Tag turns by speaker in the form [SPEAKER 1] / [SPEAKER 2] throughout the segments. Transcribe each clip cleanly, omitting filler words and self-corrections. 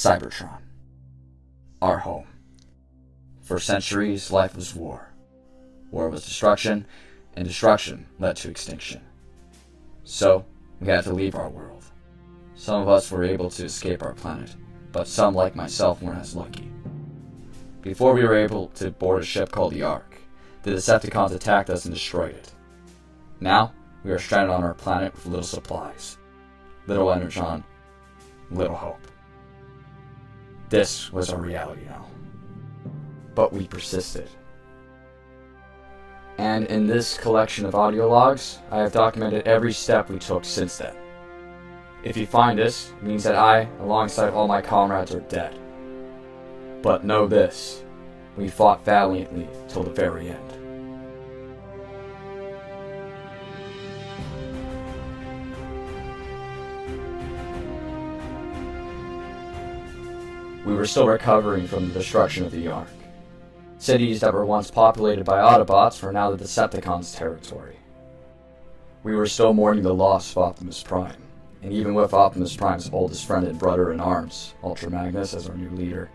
[SPEAKER 1] Cybertron. Our home. For centuries, life was war. War was destruction, and destruction led to extinction. So, we had to leave our world. Some of us were able to escape our planet, but some, like myself, weren't as lucky. Before we were able to board a ship called the Ark, the Decepticons attacked us and destroyed it. Now, we are stranded on our planet with little supplies, little energon, little hope. This was our reality now. But we persisted. And in this collection of audio logs, I have documented every step we took since then. If you find this, it means that I, alongside all my comrades, are dead. But know this, we fought valiantly till the very end. We were still recovering from the destruction of the Ark. Cities that were once populated by Autobots were now the Decepticons' territory. We were still mourning the loss of Optimus Prime, and even with Optimus Prime's oldest friend and brother in arms, Ultra Magnus, as our new leader,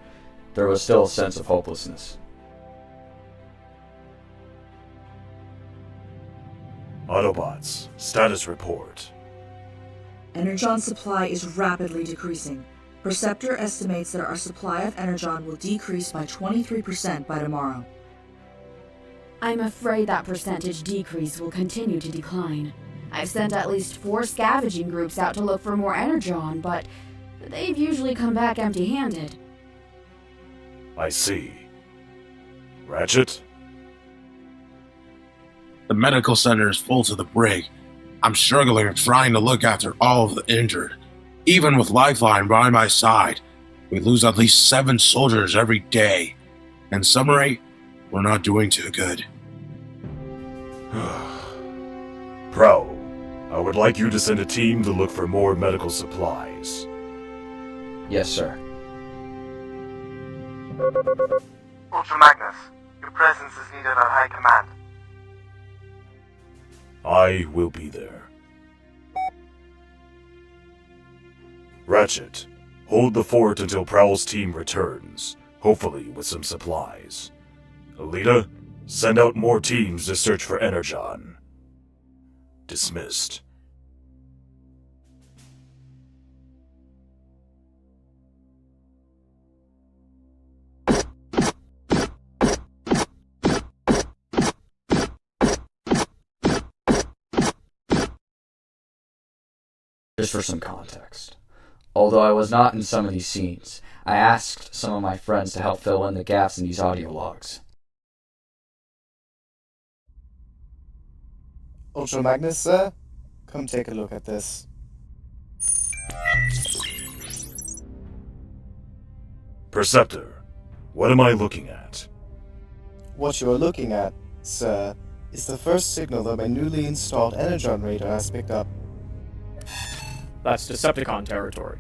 [SPEAKER 1] there was still a sense of hopelessness.
[SPEAKER 2] Autobots, status report.
[SPEAKER 3] Energon supply is rapidly decreasing. Perceptor estimates that our supply of energon will decrease by 23% by tomorrow.
[SPEAKER 4] I'm afraid that percentage decrease will continue to decline. I've sent at least 4 scavenging groups out to look for more energon, but they've usually come back empty-handed.
[SPEAKER 2] I see. Ratchet?
[SPEAKER 5] The medical center is full to the brim. I'm struggling trying to look after all of the injured. Even with Lifeline by my side, we lose at least 7 soldiers every day. In summary, we're not doing too good.
[SPEAKER 2] Pro, I would like you to send a team to look for more medical supplies.
[SPEAKER 1] Yes, sir.
[SPEAKER 6] Ultra Magnus, your presence is needed at High Command.
[SPEAKER 2] I will be there. Ratchet, hold the fort until Prowl's team returns, hopefully with some supplies. Elita, send out more teams to search for energon. Dismissed.
[SPEAKER 1] Just for some context. Although I was not in some of these scenes, I asked some of my friends to help fill in the gaps in these audio logs.
[SPEAKER 7] Ultra Magnus, sir? Come take a look at this.
[SPEAKER 2] Perceptor, what am I looking at?
[SPEAKER 7] What you are looking at, sir, is the first signal that my newly installed energon radar has picked up.
[SPEAKER 8] That's Decepticon territory.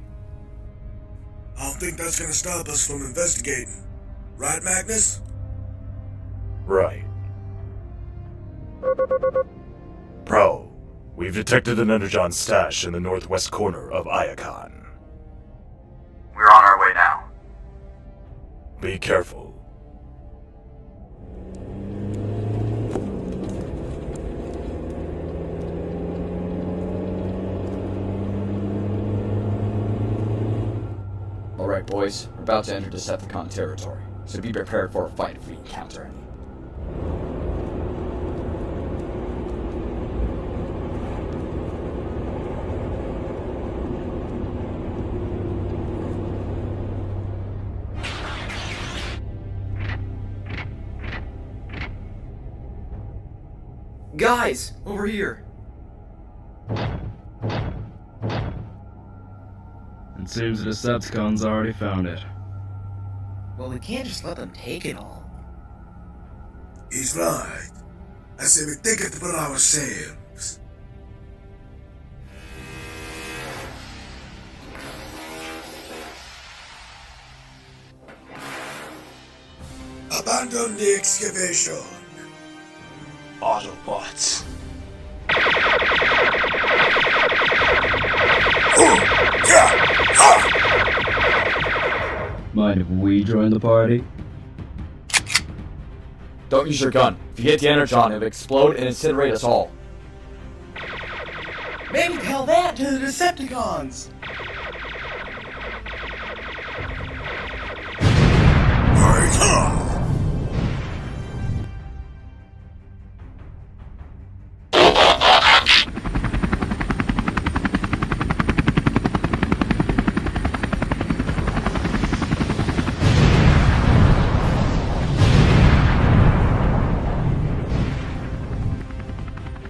[SPEAKER 9] I don't think that's gonna stop us from investigating. Right, Magnus?
[SPEAKER 2] Right. Pro, we've detected an energon stash in the northwest corner of Iacon.
[SPEAKER 6] We're on our way now.
[SPEAKER 2] Be careful.
[SPEAKER 1] Alright boys, we're about to enter Decepticon territory, so be prepared for a fight if we encounter any.
[SPEAKER 10] Guys, over here.
[SPEAKER 11] It seems the Decepticons already found it.
[SPEAKER 10] Well, we can't just let them take it all.
[SPEAKER 9] He's right. I say we take it for ourselves. Abandon the excavation.
[SPEAKER 10] Autobots.
[SPEAKER 11] Mind if we join the party?
[SPEAKER 1] Don't use your gun. If you hit the energon, it'll explode and incinerate us all.
[SPEAKER 7] Maybe tell that to the Decepticons!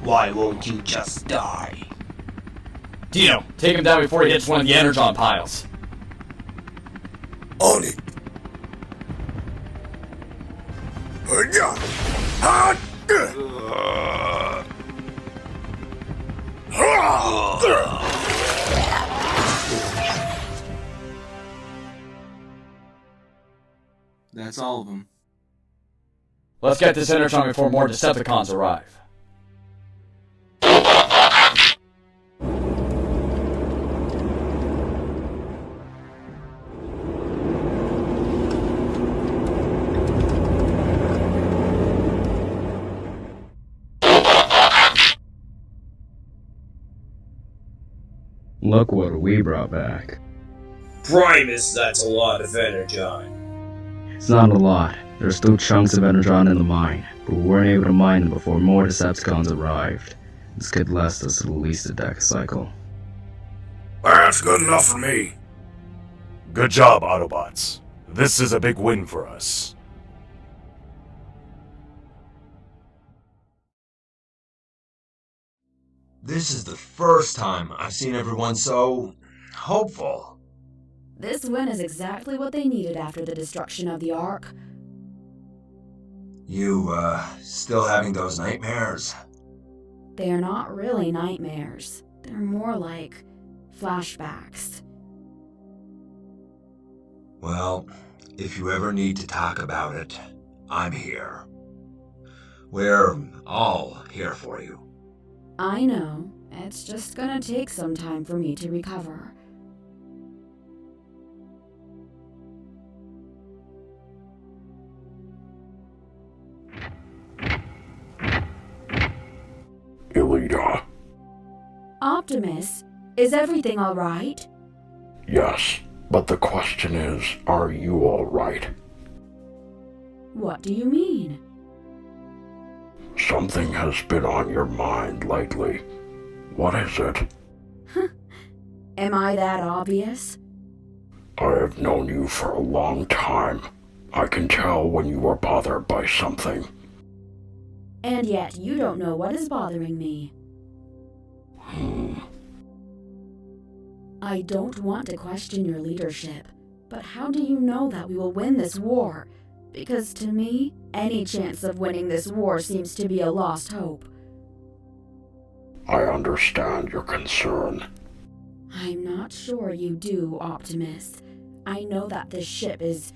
[SPEAKER 12] Why won't you just die?
[SPEAKER 1] Dino, take him down before he hits one of the energon piles.
[SPEAKER 9] On it!
[SPEAKER 12] That's all of them.
[SPEAKER 1] Let's get this energon before more Decepticons arrive.
[SPEAKER 11] Look what we brought back.
[SPEAKER 12] Primus, that's a lot of energon.
[SPEAKER 11] It's not a lot. There's still chunks of energon in the mine, but we weren't able to mine them before more Decepticons arrived. This could last us at least a decacycle.
[SPEAKER 2] That's good enough for me. Good job, Autobots. This is a big win for us.
[SPEAKER 13] This is the first time I've seen everyone so hopeful.
[SPEAKER 4] This win is exactly what they needed after the destruction of the Ark.
[SPEAKER 13] You, still having those nightmares?
[SPEAKER 4] They're not really nightmares. They're more like flashbacks.
[SPEAKER 13] Well, if you ever need to talk about it, I'm here. We're all here for you.
[SPEAKER 4] I know. It's just gonna take some time for me to recover.
[SPEAKER 14] Elita.
[SPEAKER 4] Optimus, is everything alright?
[SPEAKER 14] Yes, but the question is, are you alright?
[SPEAKER 4] What do you mean?
[SPEAKER 14] Something has been on your mind lately. What is it?
[SPEAKER 4] Am I that obvious?
[SPEAKER 14] I have known you for a long time. I can tell when you are bothered by something.
[SPEAKER 4] And yet you don't know what is bothering me. I don't want to question your leadership, but how do you know that we will win this war? Because to me, any chance of winning this war seems to be a lost hope.
[SPEAKER 14] I understand your concern.
[SPEAKER 4] I'm not sure you do, Optimus. I know that this ship is...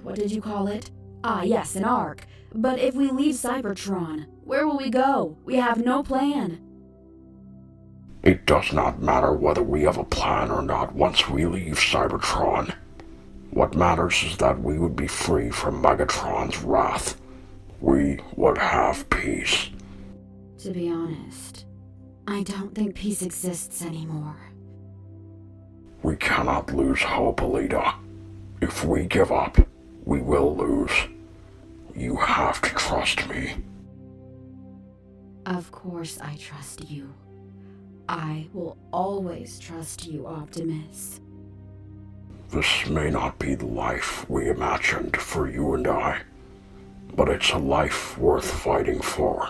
[SPEAKER 4] what did you call it? Ah, yes, an Ark. But if we leave Cybertron, where will we go? We have no plan.
[SPEAKER 14] It does not matter whether we have a plan or not once we leave Cybertron. What matters is that we would be free from Megatron's wrath. We would have peace.
[SPEAKER 4] To be honest, I don't think peace exists anymore.
[SPEAKER 14] We cannot lose hope, Elita. If we give up, we will lose. You have to trust me.
[SPEAKER 4] Of course I trust you. I will always trust you, Optimus.
[SPEAKER 14] This may not be the life we imagined for you and I, but it's a life worth fighting for.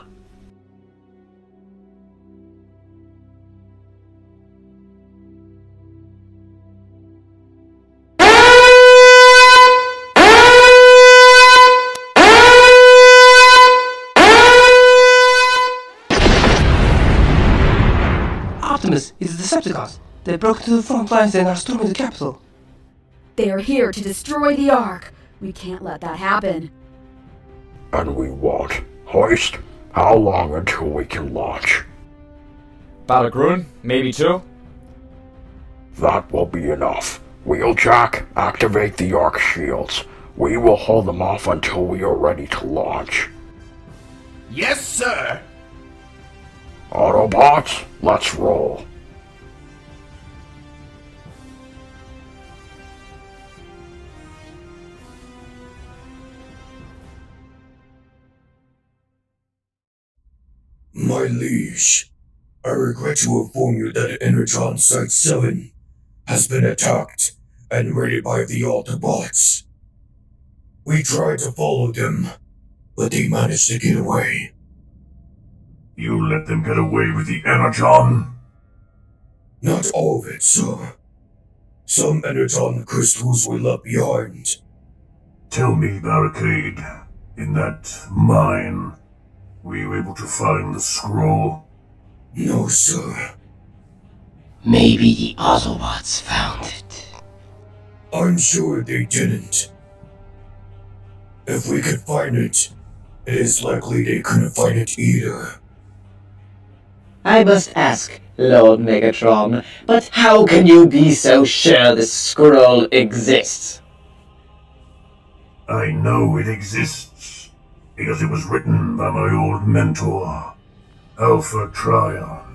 [SPEAKER 15] Optimus, it's the Decepticons. They broke into the front lines and are storming the capital.
[SPEAKER 4] They are here to destroy the Ark. We can't let that happen.
[SPEAKER 14] And we won't. Hoist, how long until we can launch?
[SPEAKER 1] About a Grun, maybe 2.
[SPEAKER 14] That will be enough. Wheeljack, activate the arc shields. We will hold them off until we are ready to launch.
[SPEAKER 5] Yes, sir!
[SPEAKER 14] Autobots, let's roll.
[SPEAKER 9] My liege, I regret to inform you that Energon Site 7 has been attacked and raided by the Autobots. We tried to follow them, but they managed to get away.
[SPEAKER 2] You let them get away with the energon?
[SPEAKER 9] Not all of it, sir. Some energon crystals were left behind.
[SPEAKER 2] Tell me, Barricade, in that mine, were you able to find the scroll?
[SPEAKER 9] No, sir.
[SPEAKER 15] Maybe the Autobots found it.
[SPEAKER 9] I'm sure they didn't. If we could find it, it is likely they couldn't find it either.
[SPEAKER 16] I must ask, Lord Megatron, but how can you be so sure this scroll exists?
[SPEAKER 2] I know it exists, because it was written by my old mentor, Alpha Trion.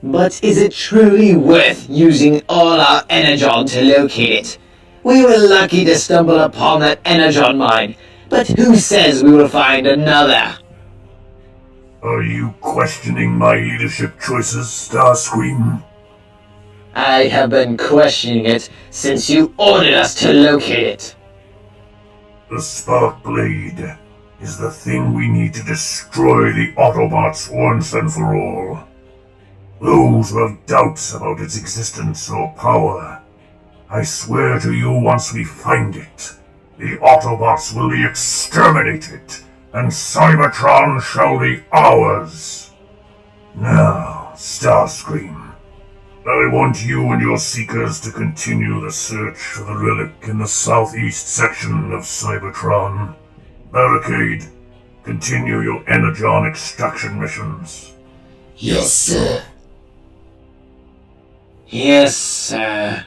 [SPEAKER 16] But is it truly worth using all our energon to locate it? We were lucky to stumble upon that energon mine, but who says we will find another?
[SPEAKER 2] Are you questioning my leadership choices, Starscream?
[SPEAKER 16] I have been questioning it since you ordered us to locate it.
[SPEAKER 2] The Spark Blade is the thing we need to destroy the Autobots once and for all. Those who have doubts about its existence or power, I swear to you, once we find it, the Autobots will be exterminated, and Cybertron shall be ours. Now, Starscream, I want you and your Seekers to continue the search for the relic in the southeast section of Cybertron. Barricade, continue your energon extraction missions.
[SPEAKER 15] Yes, sir.
[SPEAKER 16] Yes, sir.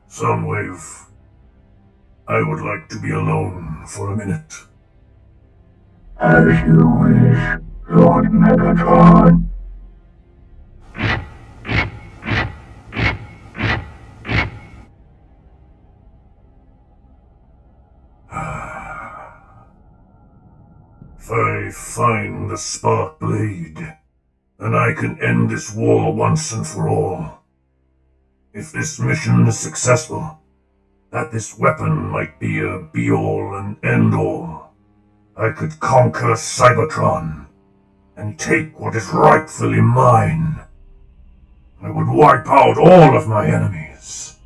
[SPEAKER 2] Soundwave, I would like to be alone for a minute.
[SPEAKER 9] As you wish, Lord Megatron.
[SPEAKER 2] If I find the Spark Blade, then I can end this war once and for all. If this mission is successful, that this weapon might be a be-all and end-all, I could conquer Cybertron and take what is rightfully mine. I would wipe out all of my enemies.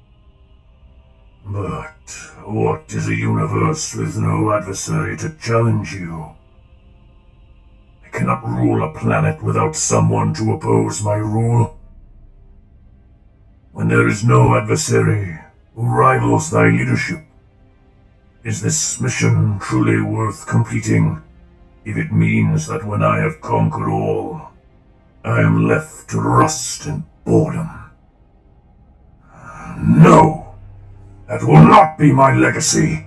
[SPEAKER 2] But what is a universe with no adversary to challenge you? I cannot rule a planet without someone to oppose my rule. When there is no adversary who rivals thy leadership, is this mission truly worth completing, if it means that when I have conquered all, I am left to rust in boredom? No! That will not be my legacy!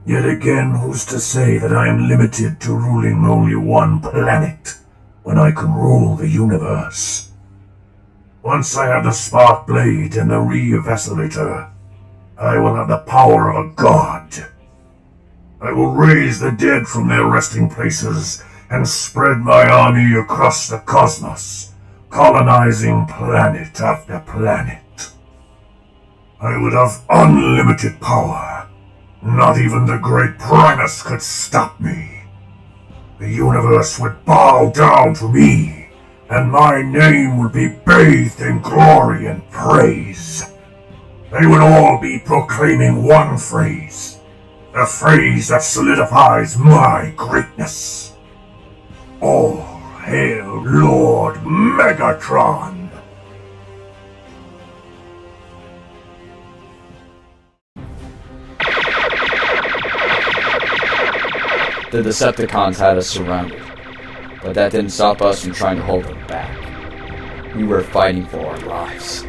[SPEAKER 2] Yet again, who's to say that I am limited to ruling only one planet, when I can rule the universe? Once I have the Spark Blade and the Re-Evacuator, I will have the power of a god. I will raise the dead from their resting places and spread my army across the cosmos, colonizing planet after planet. I would have unlimited power. Not even the great Primus could stop me. The universe would bow down to me, and my name would be bathed in glory and praise. They would all be proclaiming one phrase, the phrase that solidifies my greatness. All hail Lord Megatron!
[SPEAKER 1] The Decepticons had us surrounded, but that didn't stop us from trying to hold them back. We were fighting for our lives.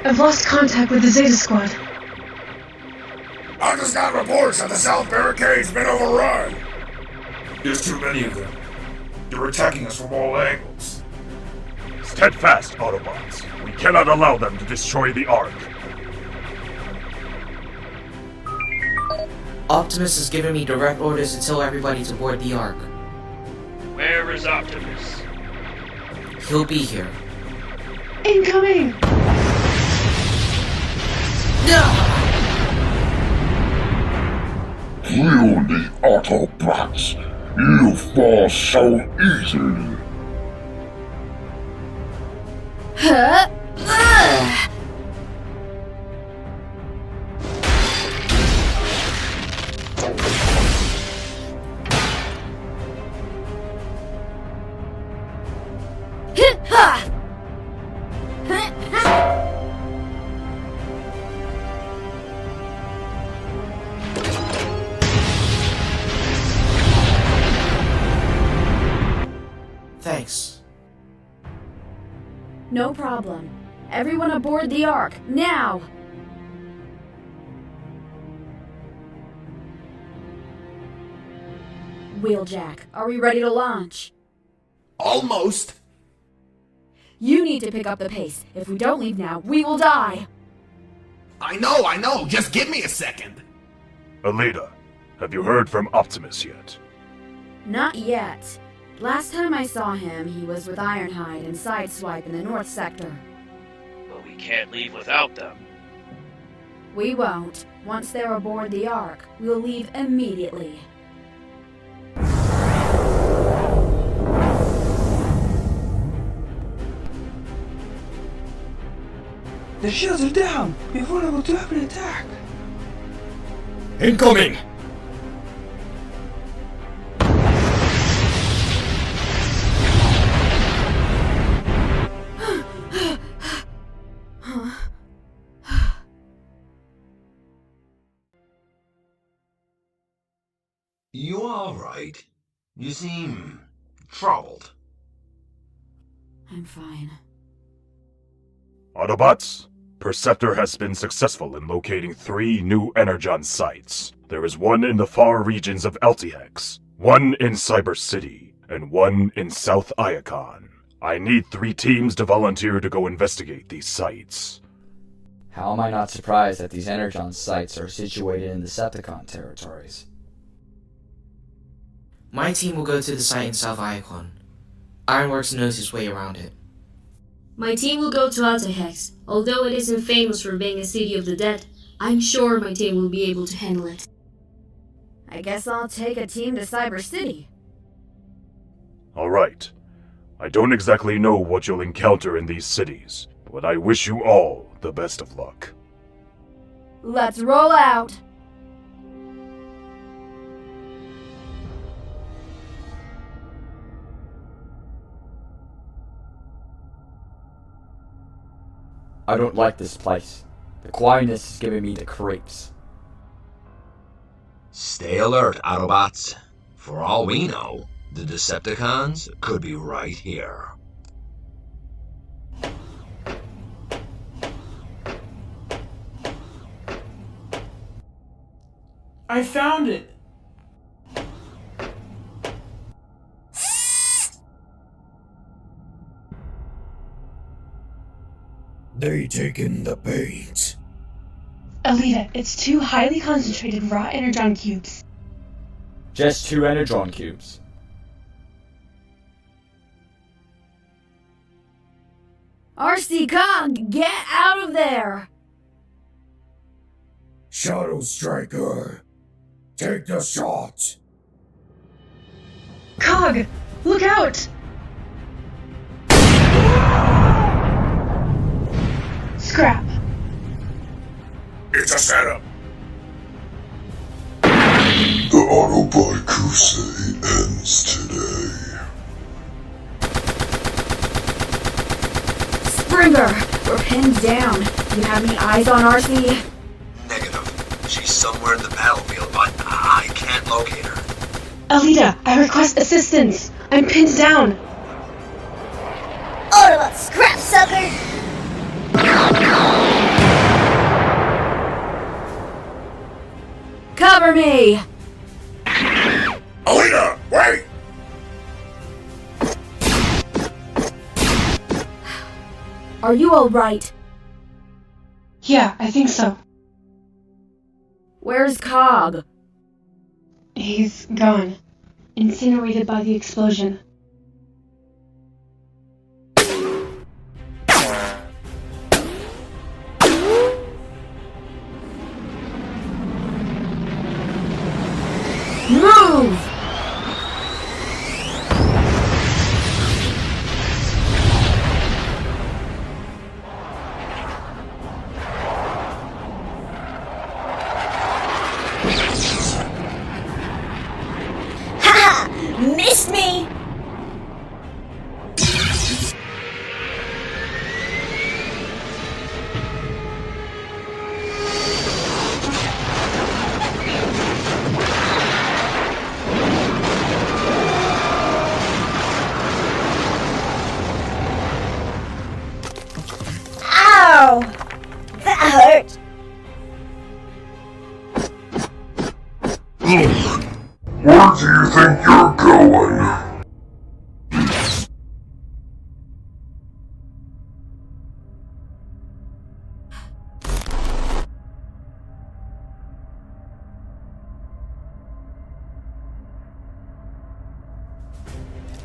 [SPEAKER 17] I've lost contact with the Zeta Squad.
[SPEAKER 2] I just got reports that the south barricade's been overrun. There's too many of them. They're attacking us from all angles.
[SPEAKER 18] Steadfast, Autobots. We cannot allow them to destroy the Ark.
[SPEAKER 10] Optimus has given me direct orders to tell everybody to board the Ark.
[SPEAKER 12] Where is Optimus?
[SPEAKER 10] He'll be here.
[SPEAKER 17] Incoming!
[SPEAKER 14] You, the Autobots, you fall so easily.
[SPEAKER 4] Huh?
[SPEAKER 10] Thanks.
[SPEAKER 4] No problem. Everyone aboard the Ark, now! Wheeljack, are we ready to launch?
[SPEAKER 2] Almost.
[SPEAKER 4] You need to pick up the pace. If we don't leave now, we will die!
[SPEAKER 2] I know. Just give me a second.
[SPEAKER 18] Elita, have you heard from Optimus yet?
[SPEAKER 4] Not yet. Last time I saw him, he was with Ironhide and Sideswipe in the North Sector.
[SPEAKER 12] But we can't leave without them.
[SPEAKER 4] We won't. Once they're aboard the Ark, we'll leave immediately.
[SPEAKER 15] The shields are down! We're vulnerable to every attack!
[SPEAKER 18] Incoming!
[SPEAKER 13] You all right? You seem troubled.
[SPEAKER 4] I'm fine.
[SPEAKER 18] Autobots, Perceptor has been successful in locating 3 new energon sites. There is one in the far regions of Altix, one in Cyber City, and one in South Iacon. I need 3 teams to volunteer to go investigate these sites.
[SPEAKER 1] How am I not surprised that these energon sites are situated in Decepticon territories?
[SPEAKER 10] My team will go to the site in South Iacon. Ironworks knows his way around it.
[SPEAKER 19] My team will go to Altix. Although it isn't famous for being a city of the dead, I'm sure my team will be able to handle it.
[SPEAKER 4] I guess I'll take a team to Cyber City.
[SPEAKER 18] Alright. I don't exactly know what you'll encounter in these cities, but I wish you all the best of luck.
[SPEAKER 4] Let's roll out!
[SPEAKER 1] I don't like this place. The quietness is giving me the creeps.
[SPEAKER 13] Stay alert, Autobots. For all we know, the Decepticons could be right here.
[SPEAKER 15] I found it!
[SPEAKER 9] They taken the bait.
[SPEAKER 17] Elita, it's 2 highly concentrated raw energon cubes.
[SPEAKER 1] Just 2 energon cubes.
[SPEAKER 4] RC Cog, get out of there!
[SPEAKER 9] Shadow Striker, take the shot.
[SPEAKER 17] Cog, look out! Scrap.
[SPEAKER 2] It's a setup.
[SPEAKER 14] The Autobot crew say ends today.
[SPEAKER 4] Springer! We're pinned down. You have any eyes on Arcee?
[SPEAKER 13] Negative. She's somewhere in the battlefield, but I can't locate her.
[SPEAKER 17] Elita, I request assistance. I'm pinned down.
[SPEAKER 20] Autobot scrap sucker!
[SPEAKER 4] Cover me!
[SPEAKER 14] Elita, wait!
[SPEAKER 4] Are you alright?
[SPEAKER 17] Yeah, I think so.
[SPEAKER 4] Where's Cog?
[SPEAKER 17] He's gone. Incinerated by the explosion.
[SPEAKER 4] Move!
[SPEAKER 20] Haha! Missed me! Ow! That hurt!
[SPEAKER 14] Where do you think you're going?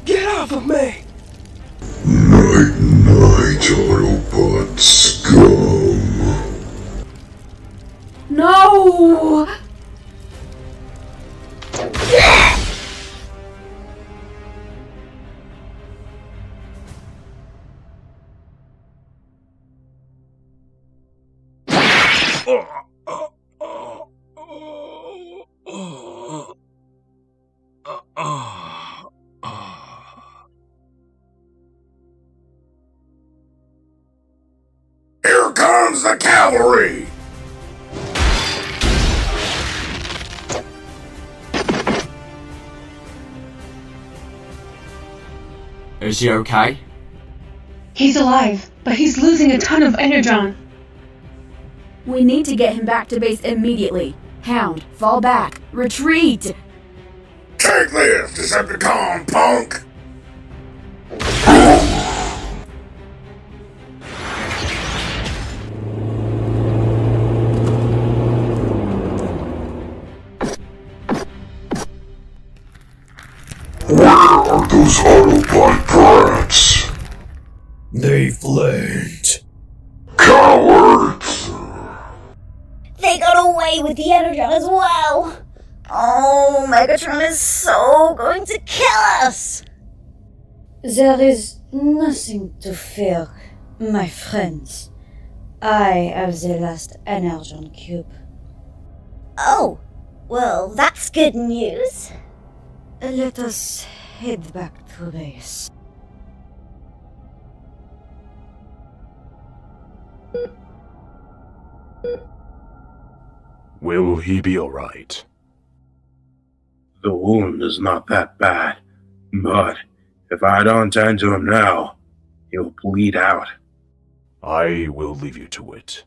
[SPEAKER 15] Get off of me!
[SPEAKER 14] Night, night, Autobot scum.
[SPEAKER 4] No!
[SPEAKER 14] Here comes the cavalry!
[SPEAKER 11] Is he okay?
[SPEAKER 17] He's alive, but he's losing a ton of energon.
[SPEAKER 4] We need to get him back to base immediately. Hound, fall back. Retreat!
[SPEAKER 14] Take this, Decepticon punk! Where are those Autobot brats?
[SPEAKER 9] They fled.
[SPEAKER 14] Cowards!
[SPEAKER 20] They got away with the energon as well! Oh, Megatron is so going to kill us!
[SPEAKER 3] There is nothing to fear, my friends. I have the last energon cube.
[SPEAKER 20] Oh, well, that's good news.
[SPEAKER 3] Let us head back to base.
[SPEAKER 18] Will he be alright?
[SPEAKER 5] The wound is not that bad, but if I don't tend to him now, he'll bleed out.
[SPEAKER 18] I will leave you to it.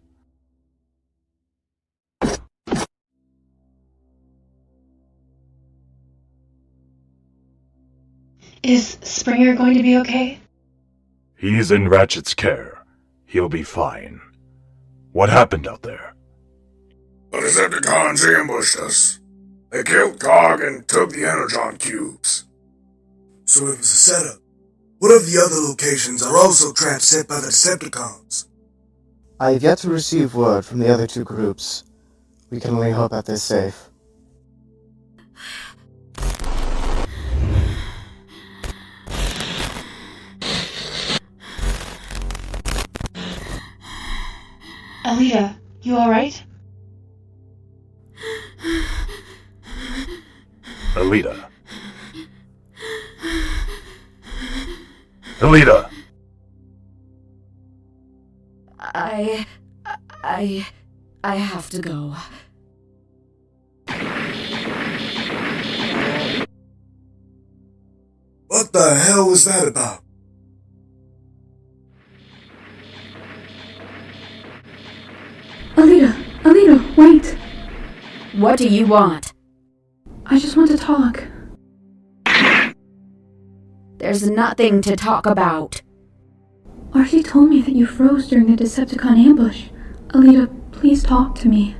[SPEAKER 17] Is Springer going to be okay?
[SPEAKER 18] He's in Ratchet's care. He'll be fine. What happened out there?
[SPEAKER 14] The Decepticons ambushed us. They killed Cog and took the energon cubes.
[SPEAKER 21] So it was a setup. What if the other locations are also traps set by the Decepticons?
[SPEAKER 7] I have yet to receive word from the other two groups. We can only hope that they're safe.
[SPEAKER 17] Elita, you alright?
[SPEAKER 18] Elita, Elita!
[SPEAKER 4] I have to go.
[SPEAKER 21] What the hell was that about?
[SPEAKER 8] Alita, wait.
[SPEAKER 4] What do you want?
[SPEAKER 8] I just want to talk.
[SPEAKER 4] There's nothing to talk about.
[SPEAKER 8] Archie told me that you froze during the Decepticon ambush. Alita, please talk to me.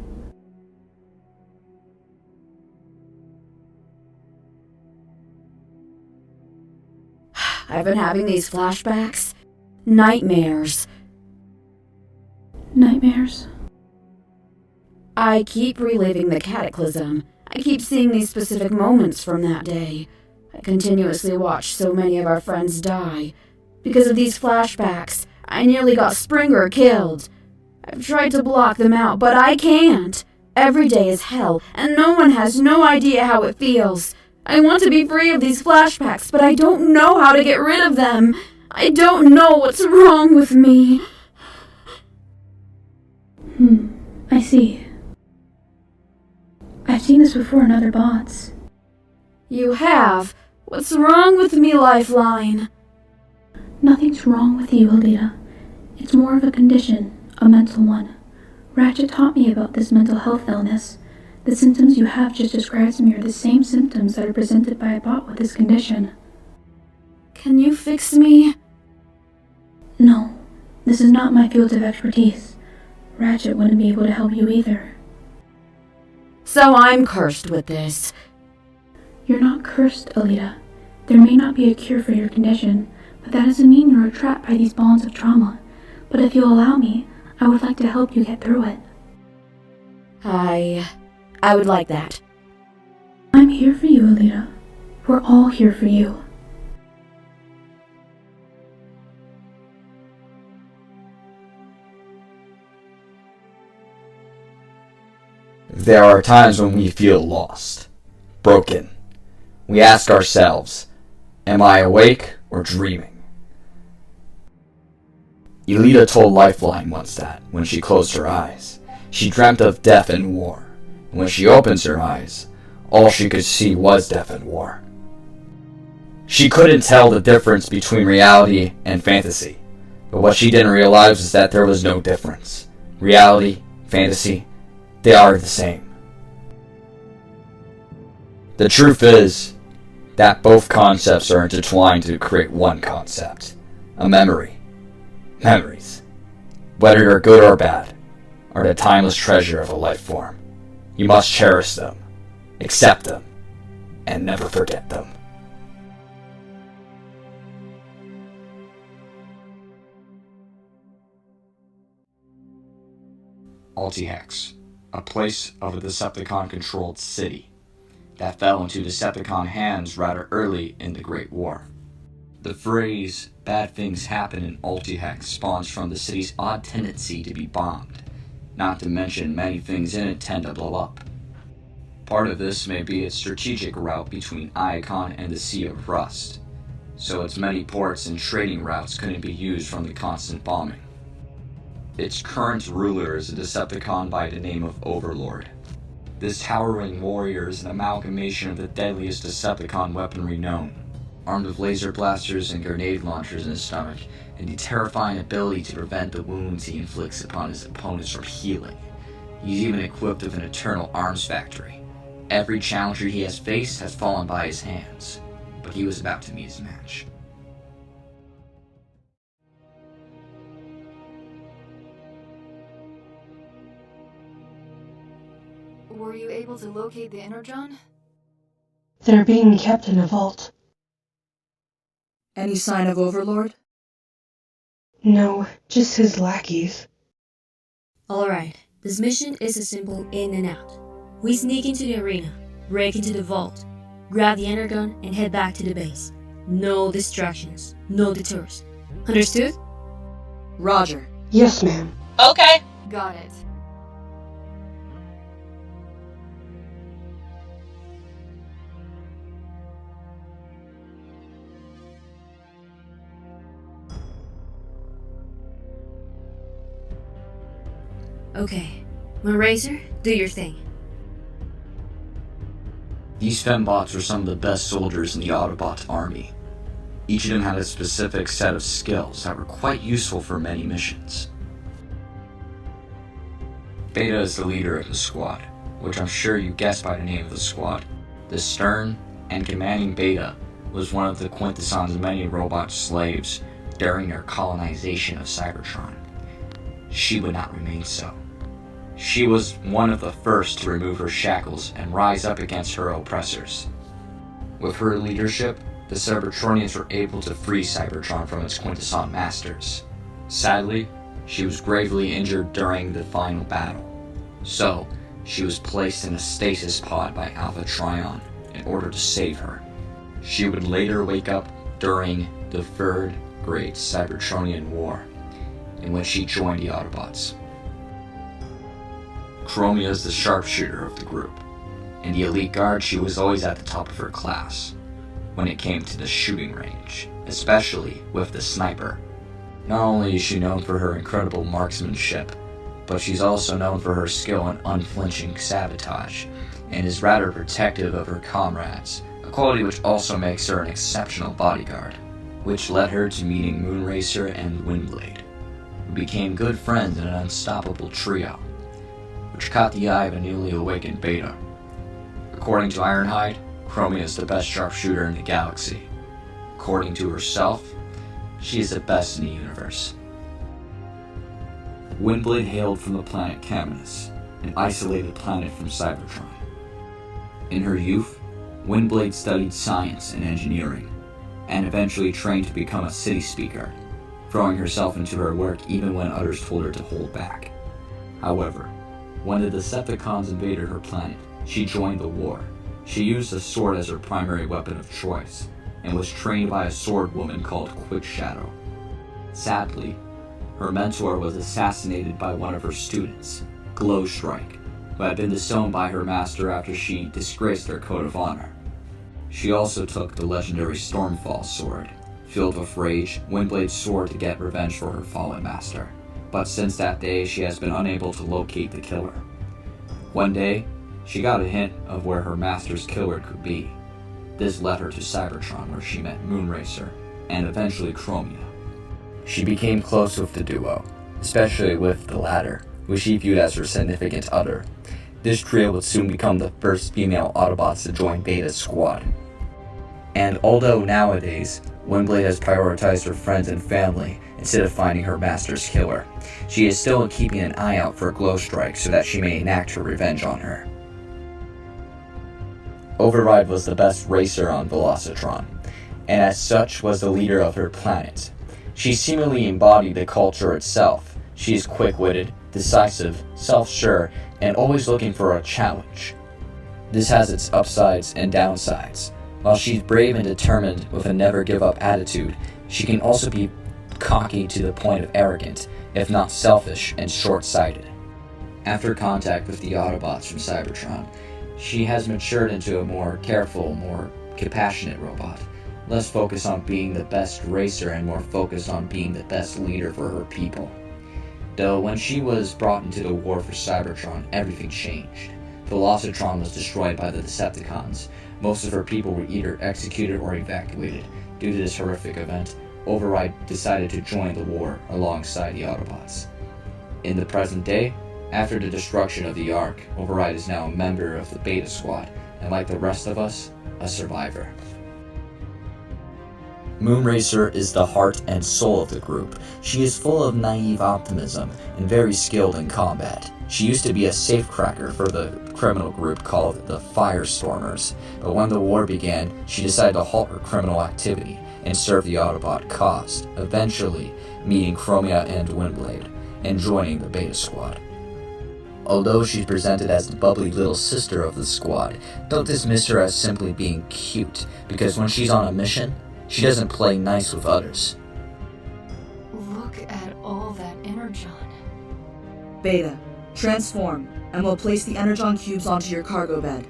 [SPEAKER 4] I've been having these flashbacks. Nightmares.
[SPEAKER 8] Nightmares?
[SPEAKER 4] I keep reliving the Cataclysm. I keep seeing these specific moments from that day. I continuously watch so many of our friends die. Because of these flashbacks, I nearly got Springer killed. I've tried to block them out, but I can't. Every day is hell, and no one has no idea how it feels. I want to be free of these flashbacks, but I don't know how to get rid of them. I don't know what's wrong with me.
[SPEAKER 8] I see. I've seen this before in other bots.
[SPEAKER 4] You have? What's wrong with me, Lifeline?
[SPEAKER 8] Nothing's wrong with you, Elita. It's more of a condition, a mental one. Ratchet taught me about this mental health illness. The symptoms you have just described to me are the same symptoms that are presented by a bot with this condition.
[SPEAKER 4] Can you fix me?
[SPEAKER 8] No, this is not my field of expertise. Ratchet wouldn't be able to help you either.
[SPEAKER 4] So I'm cursed with this.
[SPEAKER 8] You're not cursed, Elita. There may not be a cure for your condition, but that doesn't mean you're trapped by these bonds of trauma. But if you'll allow me, I would like to help you get through it.
[SPEAKER 4] I would like that.
[SPEAKER 8] I'm here for you, Elita. We're all here for you.
[SPEAKER 1] There are times when we feel lost, broken. We ask ourselves, am I awake or dreaming? Elita told Lifeline once that, when she closed her eyes, she dreamt of death and war. And when she opens her eyes, all she could see was death and war. She couldn't tell the difference between reality and fantasy, but what she didn't realize was that there was no difference. Reality, fantasy, they are the same. The truth is that both concepts are intertwined to create one concept, a memory. Memories, whether they're good or bad, are the timeless treasure of a life form. You must cherish them, accept them, and never forget them. Altix, a place of a Decepticon-controlled city that fell into Decepticon hands rather early in the Great War. The phrase, bad things happen in Altix, spawns from the city's odd tendency to be bombed, not to mention many things in it tend to blow up. Part of this may be its strategic route between Icon and the Sea of Rust, so its many ports and trading routes couldn't be used from the constant bombing. Its current ruler is a Decepticon by the name of Overlord. This towering warrior is an amalgamation of the deadliest Decepticon weaponry known, armed with laser blasters and grenade launchers in his stomach, and the terrifying ability to prevent the wounds he inflicts upon his opponents from healing. He's even equipped with an eternal arms factory. Every challenger he has faced has fallen by his hands, but he was about to meet his match.
[SPEAKER 22] Were you able to locate the energon?
[SPEAKER 17] They're being kept in a vault.
[SPEAKER 3] Any sign of Overlord?
[SPEAKER 17] No, just his lackeys.
[SPEAKER 19] Alright, this mission is a simple in and out. We sneak into the arena, break into the vault, grab the energon, and head back to the base. No distractions, no detours. Understood?
[SPEAKER 3] Roger.
[SPEAKER 17] Yes, ma'am.
[SPEAKER 22] Okay. Got it.
[SPEAKER 19] Okay. Moonracer, do your thing.
[SPEAKER 1] These fembots were some of the best soldiers in the Autobot army. Each of them had a specific set of skills that were quite useful for many missions. Beta is the leader of the squad, which I'm sure you guessed by the name of the squad. The stern and commanding Beta was one of the Quintesson's many robot slaves during their colonization of Cybertron. She would not remain so. She was one of the first to remove her shackles and rise up against her oppressors. With her leadership, the Cybertronians were able to free Cybertron from its Quintesson masters. Sadly, she was gravely injured during the final battle, so she was placed in a stasis pod by Alpha Trion in order to save her. She would later wake up during the Third Great Cybertronian War, in which she joined the Autobots. Chromia is the sharpshooter of the group. In the Elite Guard, she was always at the top of her class when it came to the shooting range, especially with the sniper. Not only is she known for her incredible marksmanship, but she's also known for her skill in unflinching sabotage, and is rather protective of her comrades, a quality which also makes her an exceptional bodyguard, which led her to meeting Moonracer and Windblade, who became good friends in an unstoppable trio, which caught the eye of a newly awakened Beta. According to Ironhide, Chromia is the best sharpshooter in the galaxy. According to herself, she is the best in the universe. Windblade hailed from the planet Caminus, an isolated planet from Cybertron. In her youth, Windblade studied science and engineering, and eventually trained to become a city speaker, throwing herself into her work even when others told her to hold back. However, when the Decepticons invaded her planet, she joined the war. She used a sword as her primary weapon of choice, and was trained by a sword woman called Quickshadow. Sadly, her mentor was assassinated by one of her students, Glowstrike, who had been disowned by her master after she disgraced her code of honor. She also took the legendary Stormfall sword, filled with rage, Windblade's sword to get revenge for her fallen master. But since that day, she has been unable to locate the killer. One day, she got a hint of where her master's killer could be. This led her to Cybertron, where she met Moonracer, and eventually Chromia. She became close with the duo, especially with the latter, who she viewed as her significant other. This trio would soon become the first female Autobots to join Beta's squad. And although nowadays, Windblade has prioritized her friends and family instead of finding her master's killer, she is still keeping an eye out for Glowstrike so that she may enact her revenge on her. Override was the best racer on Velocitron, and as such was the leader of her planet. She seemingly embodied the culture itself. She is quick-witted, decisive, self-sure, and always looking for a challenge. This has its upsides and downsides. While she's brave and determined with a never-give-up attitude, she can also be cocky to the point of arrogant, if not selfish and short-sighted. After contact with the Autobots from Cybertron, she has matured into a more careful, more compassionate robot, less focused on being the best racer and more focused on being the best leader for her people. Though when she was brought into the war for Cybertron, everything changed. Velocitron was destroyed by the Decepticons. Most of her people were either executed or evacuated. Due to this horrific event, Override decided to join the war alongside the Autobots. In the present day, after the destruction of the Ark, Override is now a member of the Beta Squad, and like the rest of us, a survivor. Moonracer is the heart and soul of the group. She is full of naive optimism and very skilled in combat. She used to be a safecracker for the criminal group called the Firestormers, but when the war began, she decided to halt her criminal activity and serve the Autobot cause, eventually meeting Chromia and Windblade, and joining the Beta Squad. Although she's presented as the bubbly little sister of the squad, don't dismiss her as simply being cute, because when she's on a mission, she doesn't play nice with others.
[SPEAKER 22] Look at all that energon.
[SPEAKER 3] Beta, transform, and we'll place the energon cubes onto your cargo bed.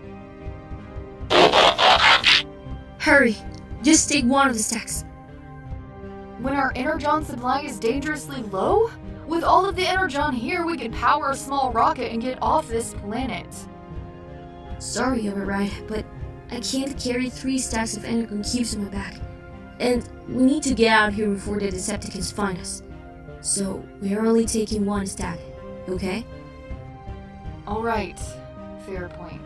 [SPEAKER 19] Hurry! Just take one of the stacks.
[SPEAKER 22] When our energon supply is dangerously low? With all of the energon here, we could power a small rocket and get off this planet.
[SPEAKER 19] Sorry, Override, but I can't carry 3 stacks of energon cubes on my back. And we need to get out of here before the Decepticons find us. So we're only taking 1 stack, okay?
[SPEAKER 22] Alright, fair point.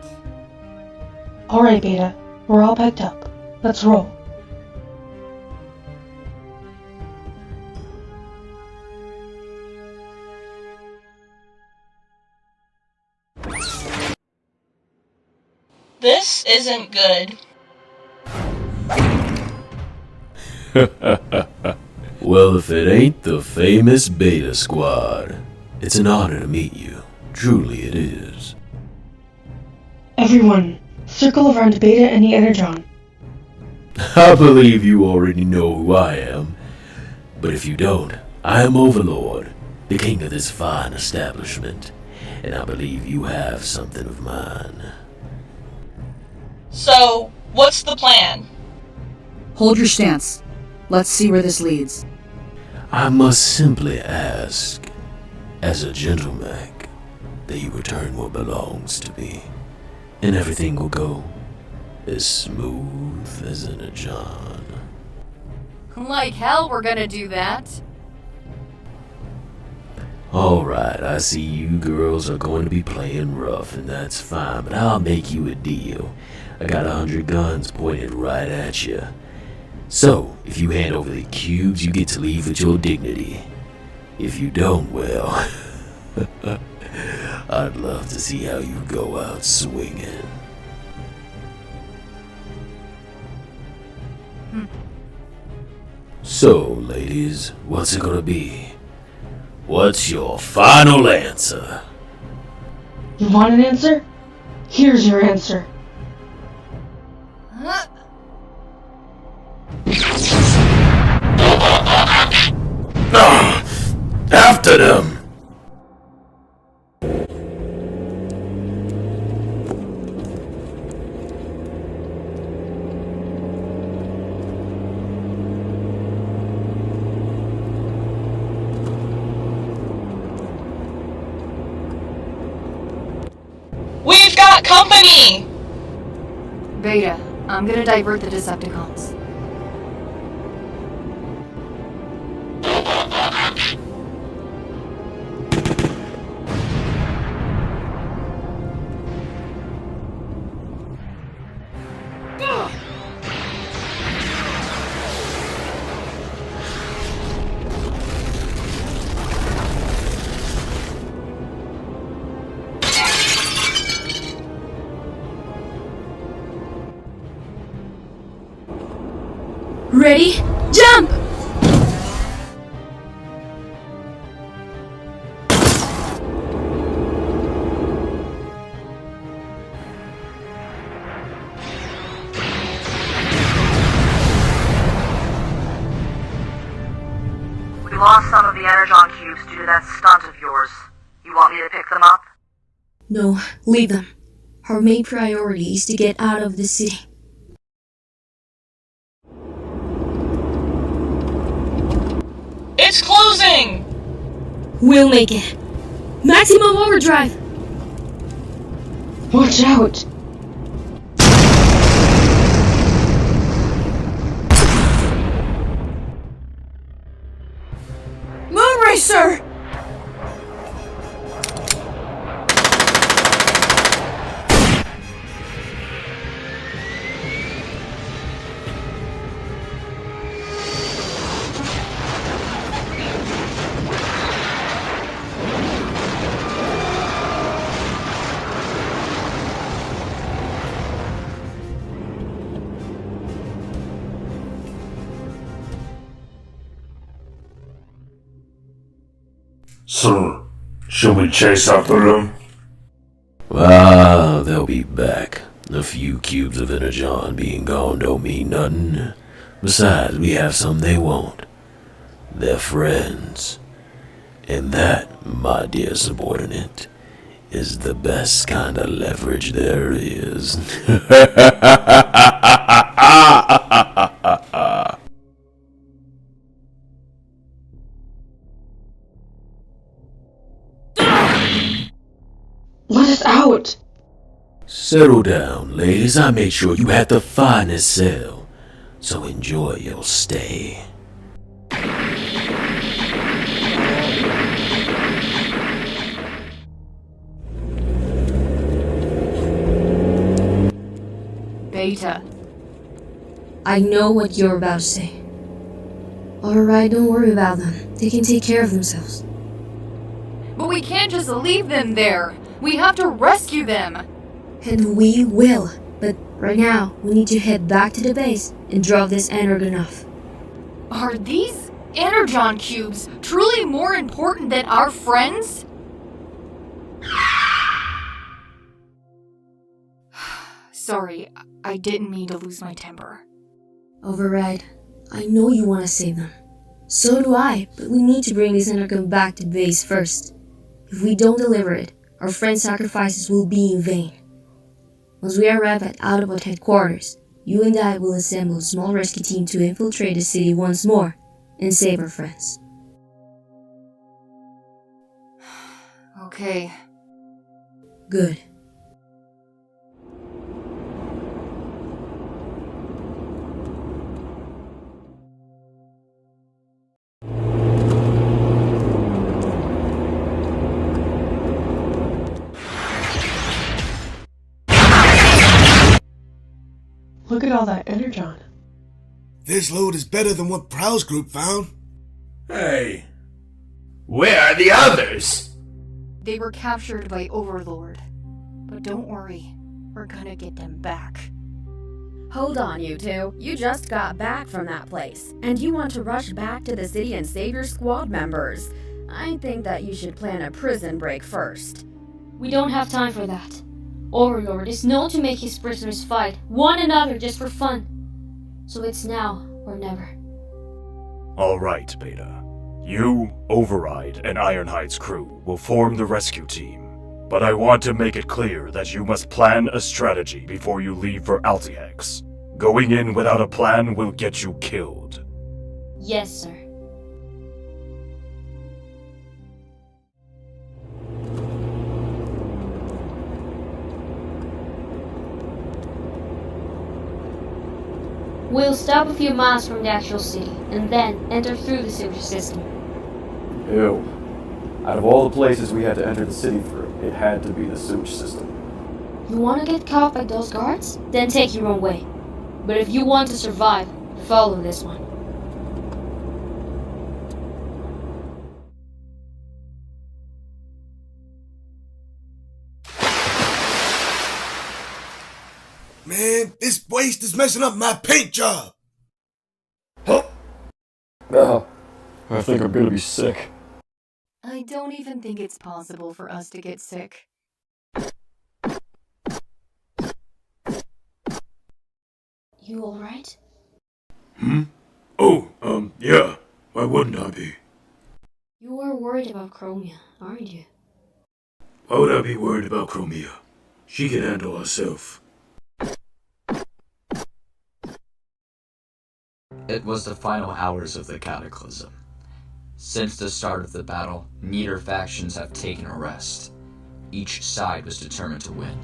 [SPEAKER 17] Alright, Beta. We're all packed up. Let's roll.
[SPEAKER 6] This isn't good.
[SPEAKER 16] Well, if it ain't the famous Beta Squad, it's an honor to meet you. Truly it is.
[SPEAKER 17] Everyone, circle around Beta and the energon.
[SPEAKER 16] I believe you already know who I am. But if you don't, I am Overlord, the king of this fine establishment. And I believe you have something of mine.
[SPEAKER 6] So, what's the plan?
[SPEAKER 3] Hold your stance. Let's see where this leads.
[SPEAKER 16] I must simply ask, as a gentleman, that you return what belongs to me, and everything will go as smooth as energon.
[SPEAKER 22] Like hell we're gonna do that.
[SPEAKER 16] Alright, I see you girls are going to be playing rough, and that's fine, but I'll make you a deal. I got 100 guns pointed right at you. So, if you hand over the cubes, you get to leave with your dignity. If you don't, well, I'd love to see how you go out swinging. So, ladies, what's it gonna be? What's your final answer?
[SPEAKER 17] You want an answer? Here's your answer.
[SPEAKER 16] After them!
[SPEAKER 6] We've got company!
[SPEAKER 22] Beta, I'm gonna divert the Decepticons.
[SPEAKER 19] Ready? Jump!
[SPEAKER 3] We lost some of the energon cubes due to that stunt of yours. You want me to pick them up?
[SPEAKER 19] No, leave them. Our main priority is to get out of the city.
[SPEAKER 6] It's closing!
[SPEAKER 19] We'll make it. Maximum overdrive!
[SPEAKER 17] Watch out!
[SPEAKER 3] Moonracer!
[SPEAKER 2] So, should we chase after them?
[SPEAKER 16] Ah, they'll be back. A few cubes of energon being gone don't mean nothing. Besides, we have some they won't. They're friends. And that, my dear subordinate, is the best kind of leverage there is.
[SPEAKER 15] us out.
[SPEAKER 16] Settle down, ladies. I made sure you had the finest cell. So enjoy your stay.
[SPEAKER 22] Beta.
[SPEAKER 19] I know what you're about to say. Alright, don't worry about them. They can take care of themselves.
[SPEAKER 22] But we can't just leave them there. We have to rescue them.
[SPEAKER 19] And we will. But right now, we need to head back to the base and drop this energon off.
[SPEAKER 22] Are these energon cubes truly more important than our friends? Sorry, I didn't mean to lose my temper.
[SPEAKER 19] Override, I know you want to save them. So do I, but we need to bring this energon back to base first. If we don't deliver it, our friends' sacrifices will be in vain. Once we arrive at Autobot headquarters, you and I will assemble a small rescue team to infiltrate the city once more and save our friends.
[SPEAKER 22] Okay.
[SPEAKER 19] Good.
[SPEAKER 15] Look at all that energon.
[SPEAKER 21] This load is better than what Prowl's group found.
[SPEAKER 10] Hey, where are the others?
[SPEAKER 22] They were captured by Overlord. But don't worry, we're gonna get them back.
[SPEAKER 4] Hold on, you two. You just got back from that place, and you want to rush back to the city and save your squad members. I think that you should plan a prison break first.
[SPEAKER 19] We don't have time for that. Overlord is known to make his prisoners fight one another just for fun. So it's now or never.
[SPEAKER 18] Alright, Beta. You, Override, and Ironhide's crew will form the rescue team. But I want to make it clear that you must plan a strategy before you leave for Altix. Going in without a plan will get you killed.
[SPEAKER 19] Yes, sir. We'll stop a few miles from the actual city, and then enter through the sewage system.
[SPEAKER 1] Ew. Out of all the places we had to enter the city through, it had to be the sewage system.
[SPEAKER 19] You want to get caught by those guards? Then take your own way. But if you want to survive, follow this one.
[SPEAKER 21] Man, this waste is messing up my paint job.
[SPEAKER 1] Oh, I think I'm gonna be sick.
[SPEAKER 22] I don't even think it's possible for us to get sick.
[SPEAKER 19] You alright?
[SPEAKER 9] Oh, yeah. Why wouldn't I be?
[SPEAKER 19] You are worried about Chromia, aren't you?
[SPEAKER 9] Why would I be worried about Chromia? She can handle herself.
[SPEAKER 1] It was the final hours of the Cataclysm. Since the start of the battle, neither factions have taken a rest. Each side was determined to win.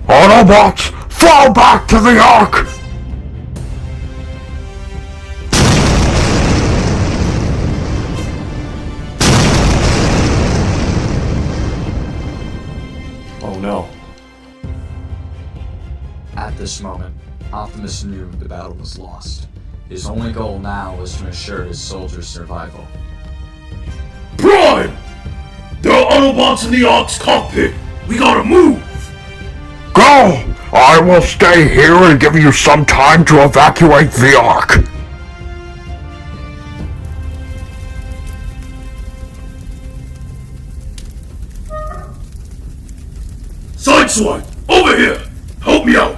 [SPEAKER 14] Autobots, fall back to the Ark!
[SPEAKER 1] Oh no. At this moment, Optimus knew the battle was lost. His only goal now was to ensure his soldiers' survival.
[SPEAKER 9] Prime! There are Autobots in the Ark's cockpit! We gotta move!
[SPEAKER 14] Go! I will stay here and give you some time to evacuate the Ark.
[SPEAKER 9] Sideswipe! Over here! Help me out!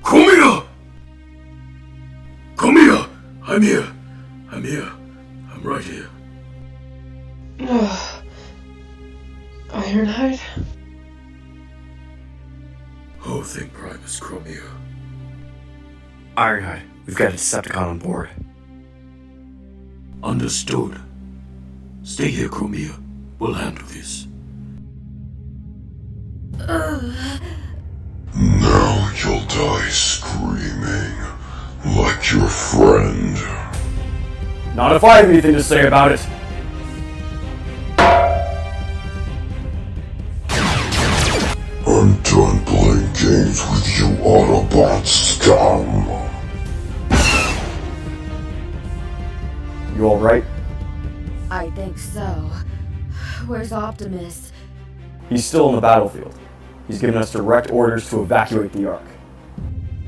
[SPEAKER 9] Come here! Come here! I'm here. I'm here. I'm right here.
[SPEAKER 15] Ironhide?
[SPEAKER 9] think, Primus Chromia?
[SPEAKER 12] Ironhide, we've got a Decepticon on board.
[SPEAKER 9] Understood. Stay here, Chromia. We'll handle this.
[SPEAKER 14] Now you'll die screaming, like your friend.
[SPEAKER 1] Not if I have anything to say about it.
[SPEAKER 14] I'm done playing games with you Autobot scum.
[SPEAKER 1] You alright?
[SPEAKER 4] I think so. Where's Optimus?
[SPEAKER 1] He's still in the battlefield. He's given us direct orders to evacuate the Ark.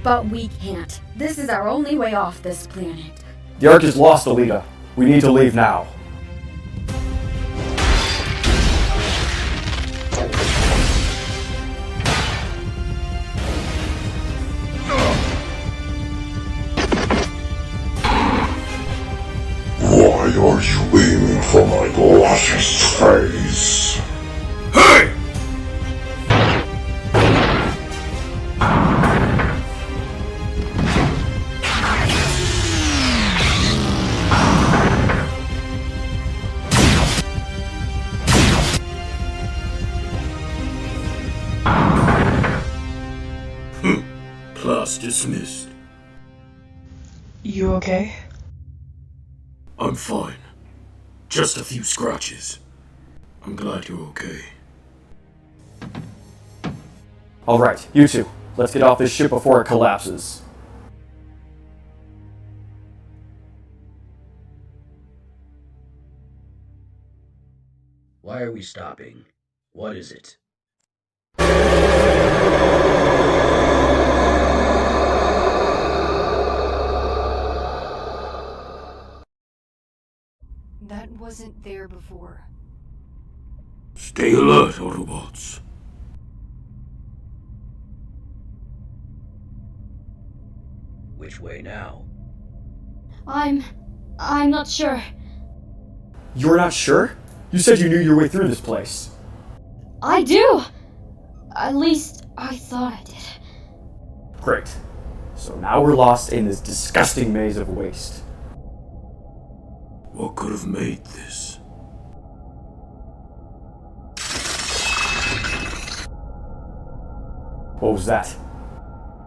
[SPEAKER 4] But we can't. This is our only way off this planet.
[SPEAKER 1] The Ark is lost, Elita. We need to leave now.
[SPEAKER 14] Why are you aiming for my luscious face?
[SPEAKER 9] Hey! Class dismissed.
[SPEAKER 17] You okay?
[SPEAKER 9] I'm fine. Just a few scratches. I'm glad you're okay.
[SPEAKER 1] Alright, you two. Let's get off this ship before it collapses.
[SPEAKER 11] Why are we stopping? What is it?
[SPEAKER 22] That wasn't there before.
[SPEAKER 9] Stay alert, Autobots.
[SPEAKER 11] Which way now?
[SPEAKER 19] I'm not sure.
[SPEAKER 1] You're not sure? You said you knew your way through this place.
[SPEAKER 19] I do! At least, I thought I did.
[SPEAKER 1] Great. So now we're lost in this disgusting maze of waste.
[SPEAKER 9] What could have made this?
[SPEAKER 1] What was that?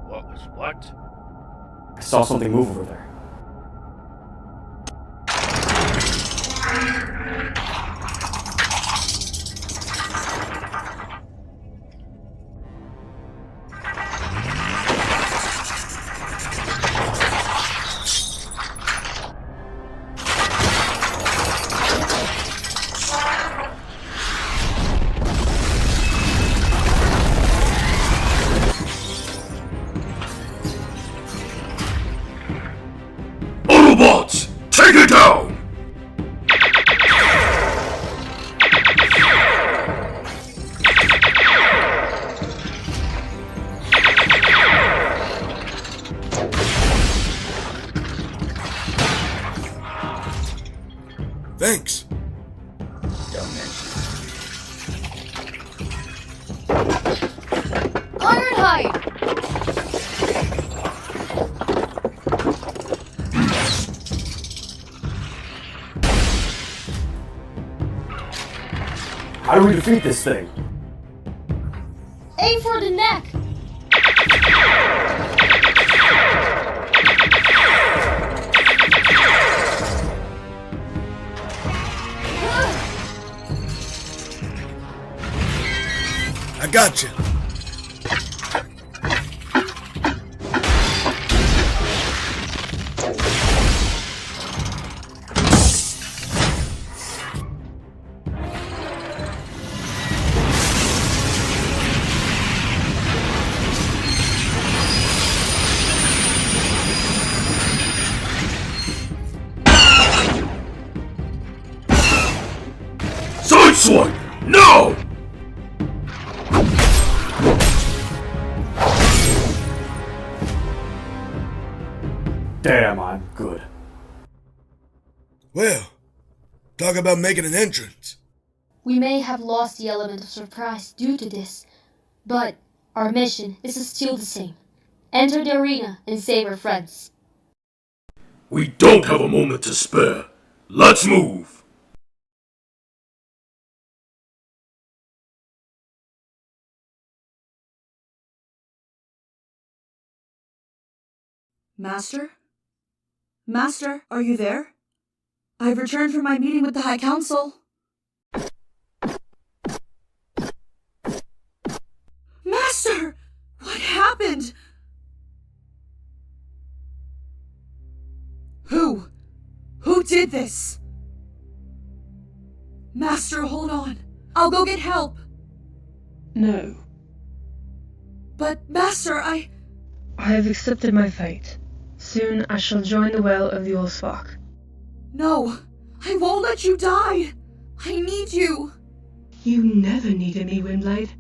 [SPEAKER 13] What was what?
[SPEAKER 1] I saw something move over there.
[SPEAKER 9] Autobots, take it down!
[SPEAKER 21] Thanks.
[SPEAKER 19] Ironhide!
[SPEAKER 1] How do we defeat this thing?
[SPEAKER 19] Aim for the neck!
[SPEAKER 21] I got you.
[SPEAKER 9] Sideswipe! No!
[SPEAKER 1] Damn, I'm good.
[SPEAKER 21] Well, talk about making an entrance.
[SPEAKER 19] We may have lost the element of surprise due to this, but Our mission is still the same. Enter the arena and save our friends.
[SPEAKER 9] We don't have a moment to spare. Let's move!
[SPEAKER 3] Master? Master, are you there? I've returned from my meeting with the High Council. Master! What happened? Who? Who did this? Master, hold on. I'll go get help.
[SPEAKER 5] No.
[SPEAKER 3] But, Master, I
[SPEAKER 5] have accepted my fate. Soon I shall join the well of the Allspark.
[SPEAKER 3] No, I won't let you die. I need you.
[SPEAKER 5] You never needed me, Windblade.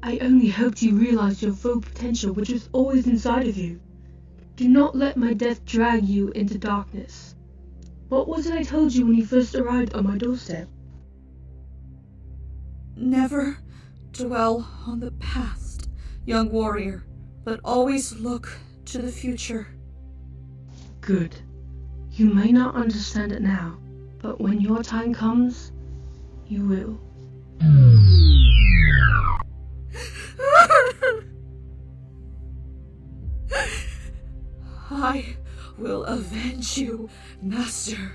[SPEAKER 5] I only hoped you realized your full potential, which was always inside of you. Do not let my death drag you into darkness. What was it I told you when you first arrived on my doorstep?
[SPEAKER 3] Never dwell on the past, young warrior, but always look to the future.
[SPEAKER 5] Good. You may not understand it now, but when your time comes, you will.
[SPEAKER 3] I will avenge you, Master.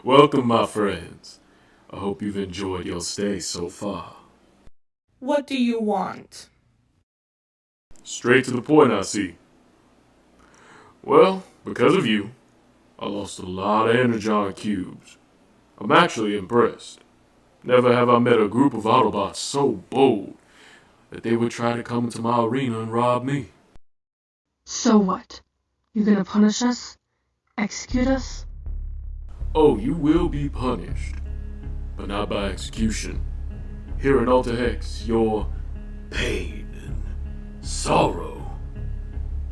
[SPEAKER 16] Welcome, my friends. I hope you've enjoyed your stay so far.
[SPEAKER 6] What do you want?
[SPEAKER 16] Straight to the point, I see. Well, because of you, I lost a lot of energon cubes. I'm actually impressed. Never have I met a group of Autobots so bold that they would try to come into my arena and rob me.
[SPEAKER 5] So what? You gonna punish us? Execute us?
[SPEAKER 16] Oh, you will be punished, but not by execution. Here in Altix, your pain and sorrow,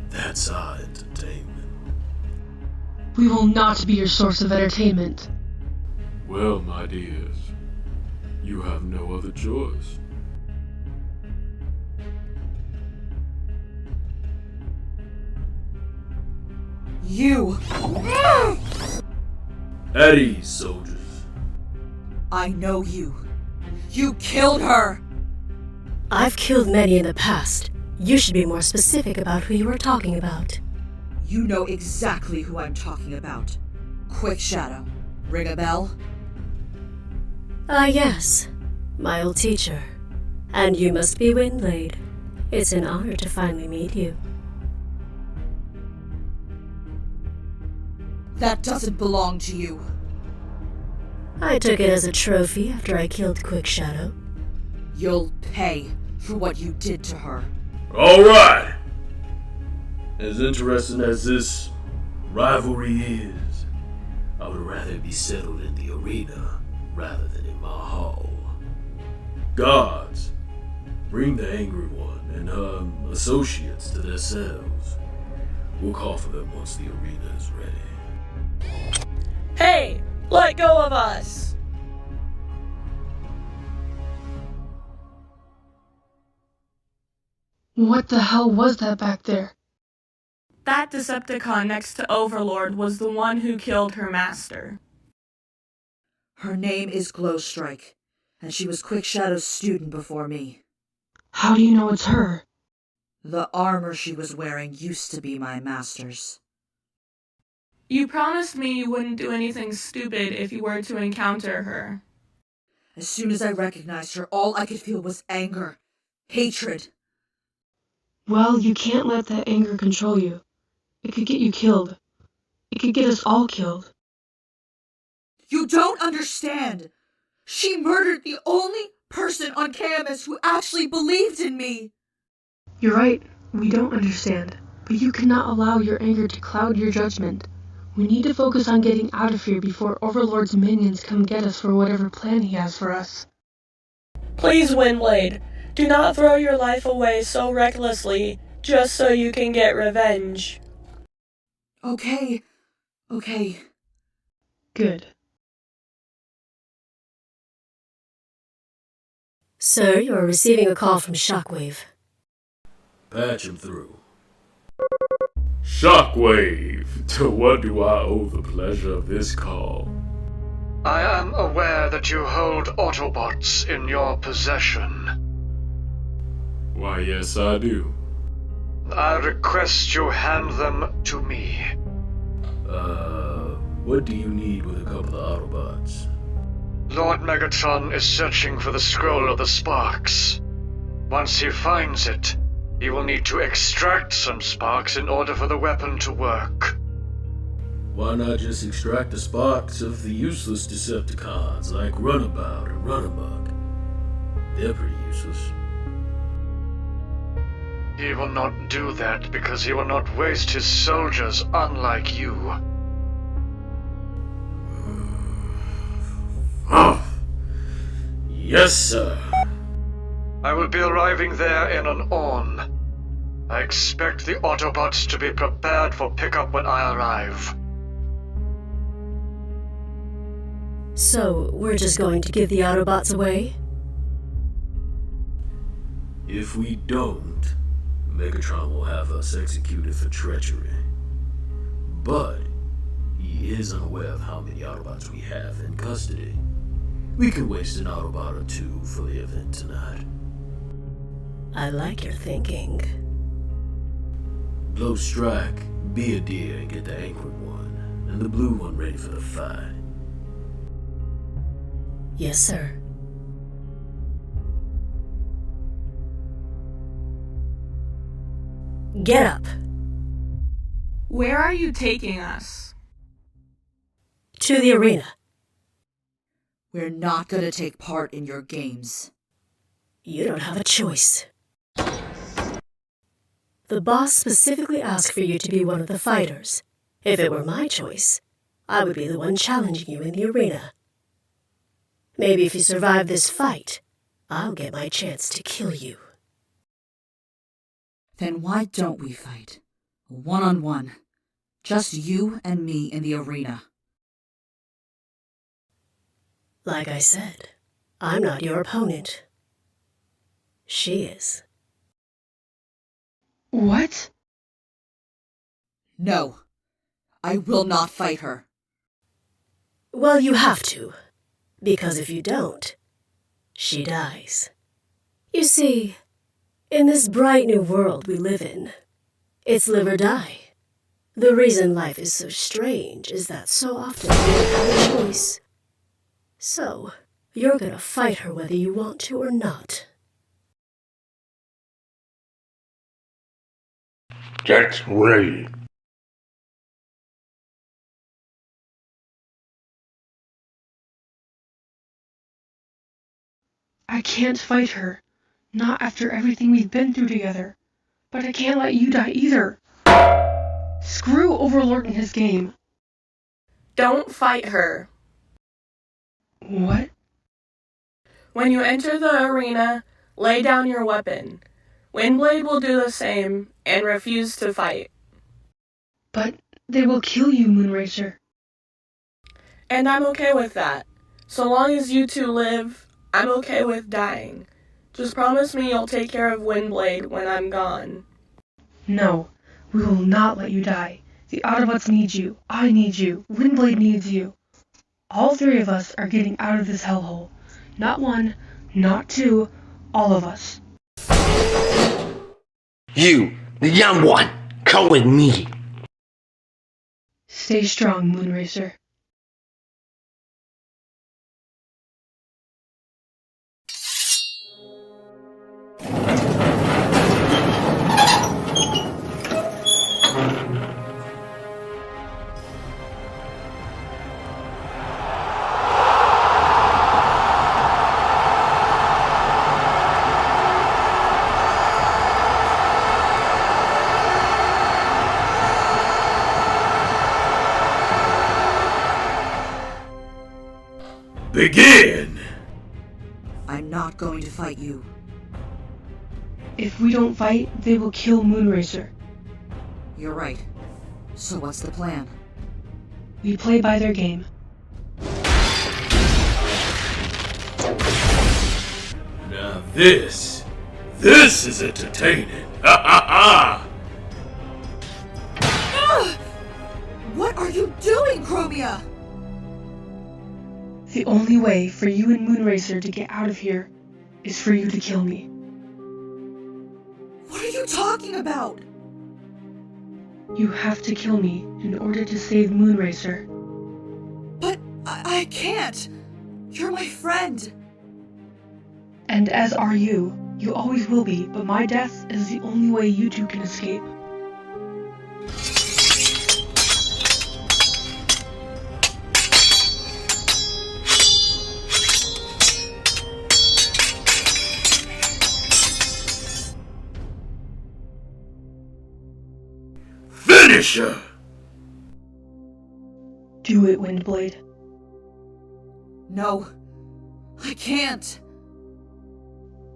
[SPEAKER 16] that's our entertainment.
[SPEAKER 5] We will not be your source of entertainment.
[SPEAKER 16] Well, my dears, you have no other choice.
[SPEAKER 3] You!
[SPEAKER 16] At ease, soldiers.
[SPEAKER 3] I know you. You killed her!
[SPEAKER 19] I've killed many in the past. You should be more specific about who you were talking about.
[SPEAKER 3] You know exactly who I'm talking about. Quick Shadow. Ring a bell?
[SPEAKER 19] Ah, yes. My old teacher. And you must be Windblade. It's an honor to finally meet you.
[SPEAKER 3] That doesn't belong to you.
[SPEAKER 19] I took it as a trophy after I killed Quick Shadow.
[SPEAKER 3] You'll pay for what you did to her.
[SPEAKER 16] Alright! As interesting as this rivalry is, I would rather be settled in the arena rather than in my hall. Guards, bring the Angry One and her associates to their cells. We'll call for them once the arena is ready.
[SPEAKER 6] Hey! Let go of us!
[SPEAKER 5] What the hell was that back there?
[SPEAKER 6] That Decepticon next to Overlord was the one who killed her master.
[SPEAKER 3] Her name is Glowstrike, and she was Quick Shadow's student before me.
[SPEAKER 5] How do you know it's her?
[SPEAKER 3] The armor she was wearing used to be my master's.
[SPEAKER 6] You promised me you wouldn't do anything stupid if you were to encounter her.
[SPEAKER 3] As soon as I recognized her, all I could feel was anger, hatred.
[SPEAKER 5] Well, you can't let that anger control you. It could get you killed. It could get us all killed.
[SPEAKER 3] You don't understand! She murdered the only person on KMS who actually believed in me!
[SPEAKER 5] You're right, we don't understand. But you cannot allow your anger to cloud your judgment. We need to focus on getting out of here before Overlord's minions come get us for whatever plan he has for us.
[SPEAKER 6] Please, Windblade, do not throw your life away so recklessly
[SPEAKER 7] Just so you can get revenge.
[SPEAKER 3] Okay.
[SPEAKER 5] Good.
[SPEAKER 19] Sir, you are receiving a call from Shockwave.
[SPEAKER 16] Patch him through.
[SPEAKER 20] Shockwave, to what do I owe the pleasure of this call?
[SPEAKER 23] I am aware that you hold Autobots in your possession.
[SPEAKER 20] Why, yes, I do.
[SPEAKER 23] I request you hand them to me.
[SPEAKER 16] What do you need with a couple of Autobots?
[SPEAKER 23] Lord Megatron is searching for the Scroll of the Sparks. Once he finds it, he will need to extract some sparks in order for the weapon to work.
[SPEAKER 16] Why not just extract the sparks of the useless Decepticons like Runabout and Runabuck? They're pretty useless.
[SPEAKER 23] He will not do that because he will not waste his soldiers, unlike you.
[SPEAKER 16] Yes, sir.
[SPEAKER 23] I will be arriving there in an on. I expect the Autobots to be prepared for pickup when I arrive.
[SPEAKER 19] So, we're just going to give the Autobots away?
[SPEAKER 16] If we don't, Megatron will have us executed for treachery. But he is unaware of how many Autobots we have in custody. We could waste an Autobot or two for the event tonight.
[SPEAKER 19] I like your thinking.
[SPEAKER 16] Blow Strike, be a deer and get the angry one, and the blue one ready for the fight.
[SPEAKER 19] Yes, sir. Get up.
[SPEAKER 6] Where are you taking us?
[SPEAKER 19] To the arena.
[SPEAKER 3] We're not gonna take part in your games.
[SPEAKER 19] You don't have a choice. The boss specifically asked for you to be one of the fighters. If it were my choice, I would be the one challenging you in the arena. Maybe if you survive this fight, I'll get my chance to kill you.
[SPEAKER 3] Then why don't we fight? One-on-one. Just you and me in the arena.
[SPEAKER 19] Like I said, I'm not your opponent. She is.
[SPEAKER 5] What?
[SPEAKER 3] No. I will not fight her.
[SPEAKER 19] Well, you have to. Because if you don't, she dies. You see, in this bright new world we live in, it's live or die. The reason life is so strange is that so often we don't have a choice. So, you're gonna fight her whether you want to or not.
[SPEAKER 14] Get ready.
[SPEAKER 5] I can't fight her. Not after everything we've been through together. But I can't let you die either. Screw Overlord and his game.
[SPEAKER 6] Don't fight her.
[SPEAKER 5] What?
[SPEAKER 6] When you enter the arena, lay down your weapon. Windblade will do the same and refuse to fight.
[SPEAKER 5] But they will kill you, Moonracer.
[SPEAKER 6] And I'm okay with that. So long as you two live, I'm okay with dying. Just promise me you'll take care of Windblade when I'm gone.
[SPEAKER 5] No, we will not let you die. The Autobots need you. I need you. Windblade needs you. All three of us are getting out of this hellhole. Not one, not two, all of us.
[SPEAKER 24] You, the young one, come with me.
[SPEAKER 5] Stay strong, Moonracer.
[SPEAKER 20] Begin!
[SPEAKER 3] I'm not going to fight you.
[SPEAKER 5] If we don't fight, they will kill Moonracer.
[SPEAKER 3] You're right. So what's the plan?
[SPEAKER 5] We play by their game.
[SPEAKER 20] Now this is entertaining. Ha ha ha!
[SPEAKER 3] What are you doing, Chromia?
[SPEAKER 5] The only way for you and Moonracer to get out of here is for you to kill me.
[SPEAKER 3] What are you talking about?
[SPEAKER 5] You have to kill me in order to save Moonracer.
[SPEAKER 3] But I can't. You're my friend.
[SPEAKER 5] And as are you. You always will be, but my death is the only way you two can escape.
[SPEAKER 20] Finish her!
[SPEAKER 5] Do it, Windblade.
[SPEAKER 3] No, I can't.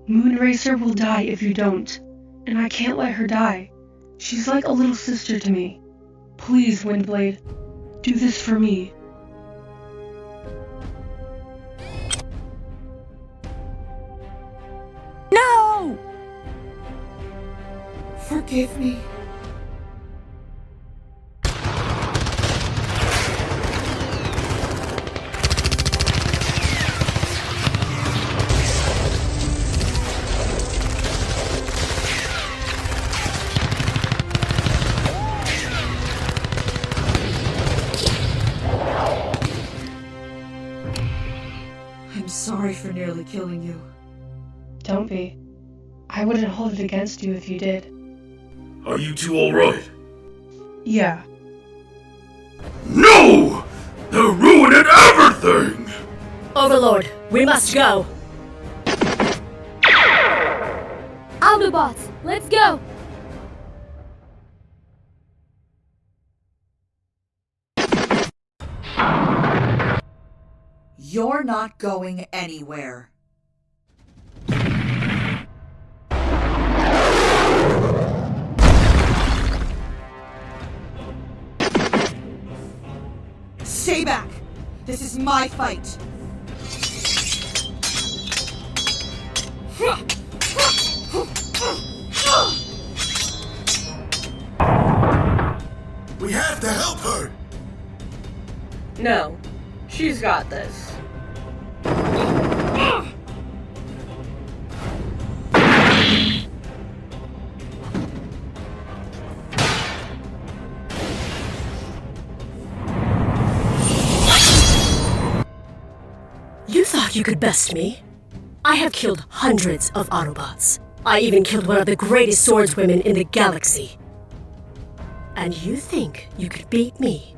[SPEAKER 5] Moonracer will die if you don't, and I can't let her die. She's like a little sister to me. Please, Windblade, do this for me.
[SPEAKER 3] No! Forgive me. I'm sorry for nearly killing you.
[SPEAKER 5] Don't be. I wouldn't hold it against you if you did.
[SPEAKER 20] Are you two alright?
[SPEAKER 5] Yeah.
[SPEAKER 20] No! They're ruining everything!
[SPEAKER 2] Overlord, we must go!
[SPEAKER 4] Autobots, let's go!
[SPEAKER 3] You're not going anywhere. Stay back! This is my fight!
[SPEAKER 21] We have to help her!
[SPEAKER 6] No, she's got this.
[SPEAKER 2] You thought you could best me? I have killed hundreds of Autobots. I even killed one of the greatest swordswomen in the galaxy. And you think you could beat me?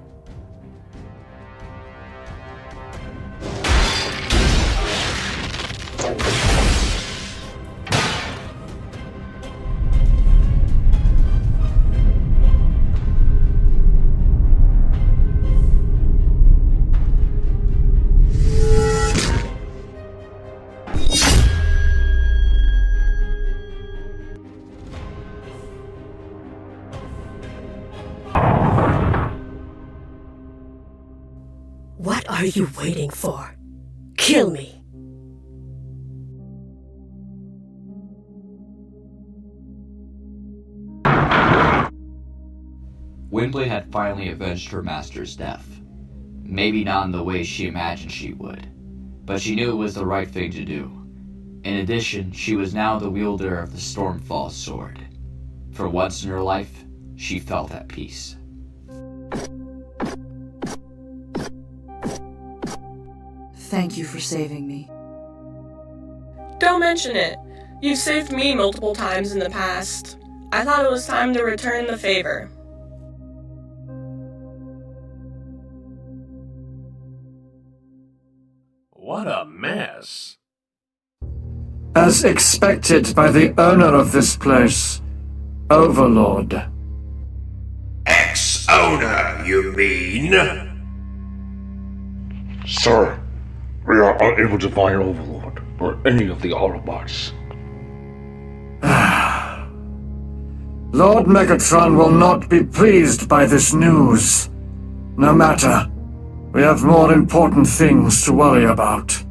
[SPEAKER 2] What are you waiting for? Kill me!
[SPEAKER 1] Windblade had finally avenged her master's death. Maybe not in the way she imagined she would, but she knew it was the right thing to do. In addition, she was now the wielder of the Stormfall sword. For once in her life, she felt at peace.
[SPEAKER 3] Thank you for saving me.
[SPEAKER 6] Don't mention it. You've saved me multiple times in the past. I thought it was time to return the favor.
[SPEAKER 13] What a mess.
[SPEAKER 9] As expected by the owner of this place, Overlord.
[SPEAKER 14] Ex-owner, you mean? Sir, we are unable to find Overlord or any of the Autobots.
[SPEAKER 8] Lord Megatron will not be pleased by this news. No matter. We have more important things to worry about.